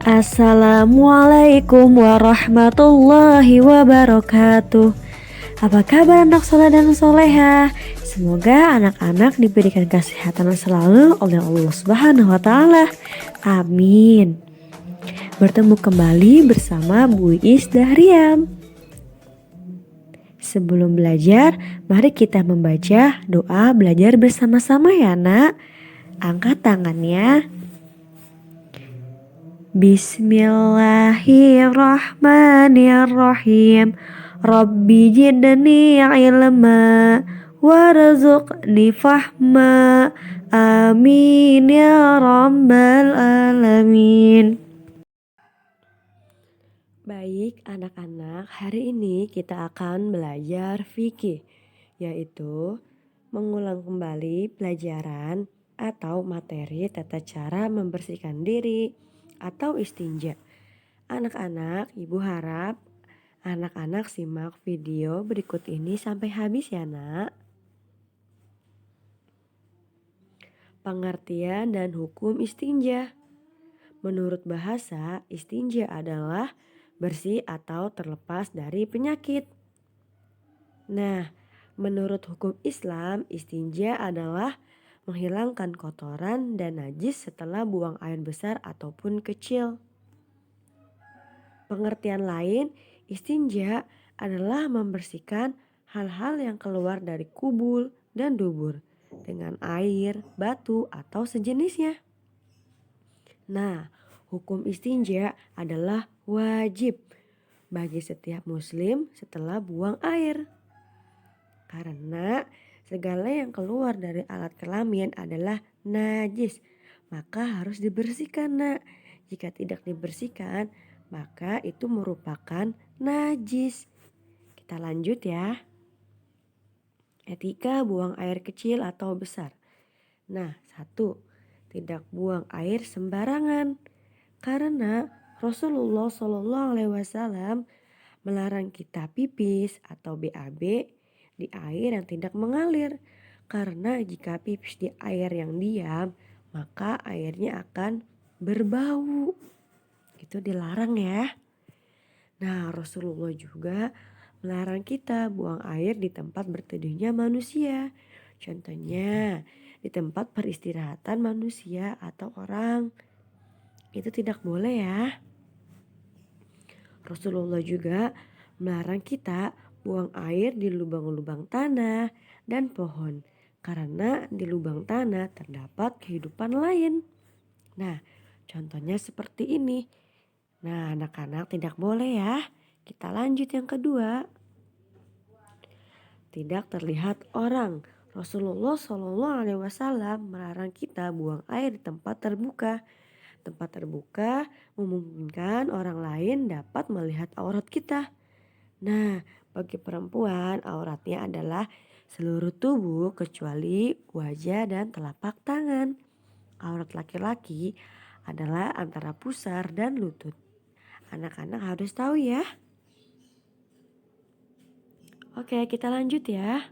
Assalamualaikum warahmatullahi wabarakatuh. Apa kabar anak soleh dan soleha? Semoga anak-anak diberikan kesehatan selalu oleh Allah Subhanahu wa Ta'ala. Amin. Bertemu kembali bersama Bu Is Dahriam. Sebelum belajar, mari kita membaca doa belajar bersama-sama ya nak. Angkat tangannya. Bismillahirrahmanirrahim. Rabbi jidni ilma warzuqni fahma. Amin ya rabbal alamin. Baik anak-anak, hari ini kita akan belajar fikih, yaitu mengulang kembali pelajaran atau materi tata cara membersihkan diri atau istinja. Anak-anak, ibu harap anak-anak simak video berikut ini sampai habis ya nak. Pengertian dan hukum istinja. Menurut bahasa, istinja adalah bersih atau terlepas dari penyakit. Nah, menurut hukum Islam, istinja adalah menghilangkan kotoran dan najis setelah buang air besar ataupun kecil. Pengertian lain, istinja adalah membersihkan hal-hal yang keluar dari kubul dan dubur dengan air, batu, atau sejenisnya. Nah, hukum istinja adalah wajib bagi setiap muslim setelah buang air. Karena segala yang keluar dari alat kelamin adalah najis, maka harus dibersihkan nak. Jika tidak dibersihkan, maka itu merupakan najis. Kita lanjut ya. Etika buang air kecil atau besar. Nah, 1. Tidak buang air sembarangan. Karena Rasulullah SAW melarang kita pipis atau BAB di air yang tidak mengalir. Karena jika pipis di air yang diam, maka airnya akan berbau. Itu dilarang ya. Nah, Rasulullah juga melarang kita buang air di tempat berteduhnya manusia. Contohnya, di tempat peristirahatan manusia atau orang. Itu tidak boleh ya. Rasulullah juga melarang kita buang air di lubang-lubang tanah dan pohon. Karena di lubang tanah terdapat kehidupan lain. Nah, contohnya seperti ini. Nah, anak-anak tidak boleh ya. Kita lanjut yang kedua. Tidak terlihat orang. Rasulullah SAW melarang kita buang air di tempat terbuka. Tempat terbuka memungkinkan orang lain dapat melihat aurat kita. Nah, bagi perempuan auratnya adalah seluruh tubuh kecuali wajah dan telapak tangan. Aurat laki-laki adalah antara pusar dan lutut. Anak-anak harus tahu ya. Oke, kita lanjut ya.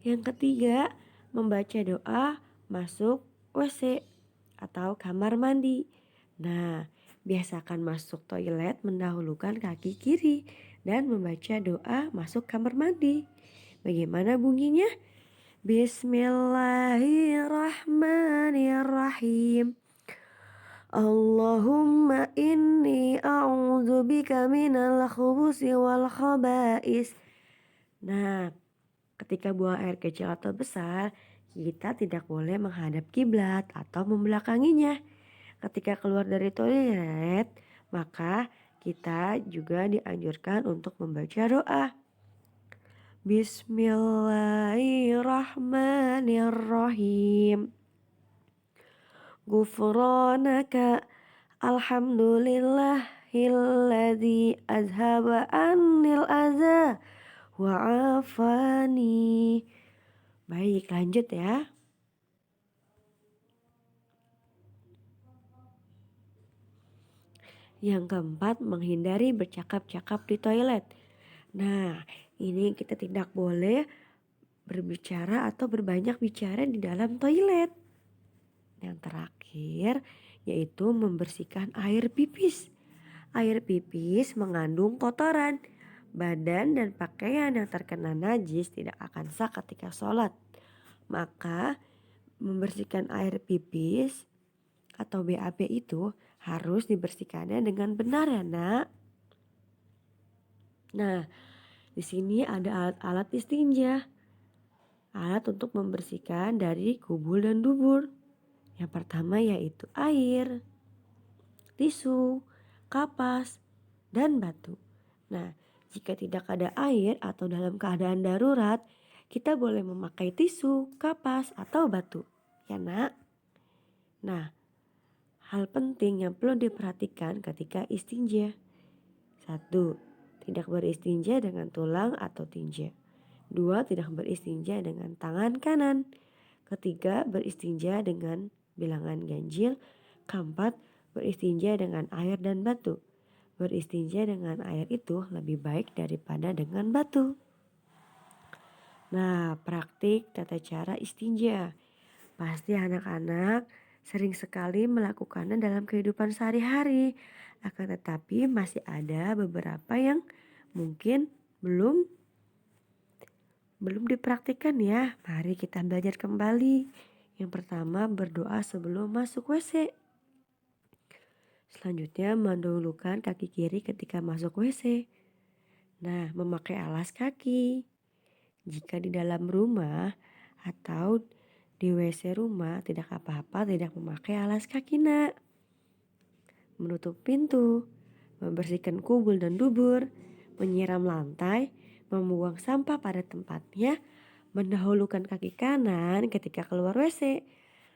Yang ketiga, membaca doa masuk WC atau kamar mandi. Nah, biasakan masuk toilet mendahulukan kaki kiri dan membaca doa masuk kamar mandi. Bagaimana bunyinya? Bismillahirrahmanirrahim. Allahumma inni a'udzubika minal khubusi wal khaba'is. Nah, ketika buang air kecil atau besar, kita tidak boleh menghadap kiblat atau membelakanginya. Ketika keluar dari toilet, maka kita juga dianjurkan untuk membaca doa. Bismillahirrahmanirrahim. Ghufranaka alhamdulillahilladzi azhaba annil adza wa afani. Baik, lanjut ya. Yang keempat, menghindari bercakap-cakap di toilet. Nah, ini kita tidak boleh berbicara atau berbanyak bicara di dalam toilet. Yang terakhir, yaitu membersihkan air pipis. Air pipis mengandung kotoran. Badan dan pakaian yang terkena najis tidak akan sah ketika sholat. Maka membersihkan air pipis atau BAB itu harus dibersihkannya dengan benar ya nak. Nah, di sini ada alat-alat istinja. Alat untuk membersihkan dari kubul dan dubur. Yang pertama yaitu air, tisu, kapas, dan batu. Nah, jika tidak ada air atau dalam keadaan darurat, kita boleh memakai tisu, kapas, atau batu. Ya nak? Nah, hal penting yang perlu diperhatikan ketika istinja. 1. Tidak beristinja dengan tulang atau tinja. 2. Tidak beristinja dengan tangan kanan. 3. Beristinja dengan bilangan ganjil. 4. Beristinja dengan air dan batu. Beristinja dengan air itu lebih baik daripada dengan batu. Nah, praktik tata cara istinja. Pasti anak-anak sering sekali melakukannya dalam kehidupan sehari-hari. Akan tetapi masih ada beberapa yang mungkin belum dipraktikkan ya. Mari kita belajar kembali. Yang pertama, berdoa sebelum masuk WC. Selanjutnya, mendahulukan kaki kiri ketika masuk WC. Nah, memakai alas kaki. Jika di dalam rumah atau di WC rumah tidak apa-apa tidak memakai alas kaki nak. Menutup pintu, membersihkan kubul dan dubur, menyiram lantai, membuang sampah pada tempatnya, mendahulukan kaki kanan ketika keluar WC,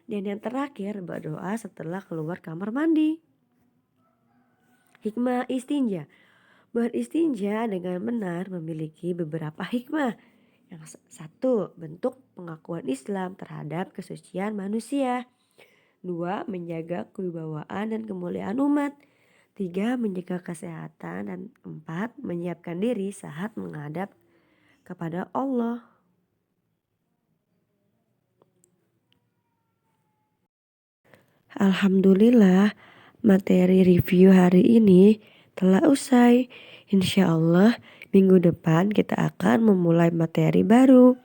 dan yang terakhir berdoa setelah keluar kamar mandi. Hikmah istinja. Beristinja dengan benar memiliki beberapa hikmah. Yang 1, bentuk pengakuan Islam terhadap kesucian manusia. 2, menjaga kewibawaan dan kemuliaan umat. 3, menjaga kesehatan. Dan 4, menyiapkan diri saat menghadap kepada Allah. Alhamdulillah, materi review hari ini telah usai. Insya Allah minggu depan kita akan memulai materi baru.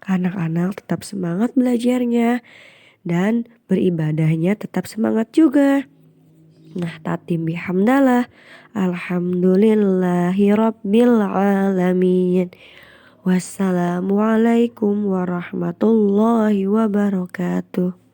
Anak-anak tetap semangat belajarnya dan beribadahnya tetap semangat juga. Nah, tatim bihamdalah. Alhamdulillahi rabbil alamin. Wassalamualaikum warahmatullahi wabarakatuh.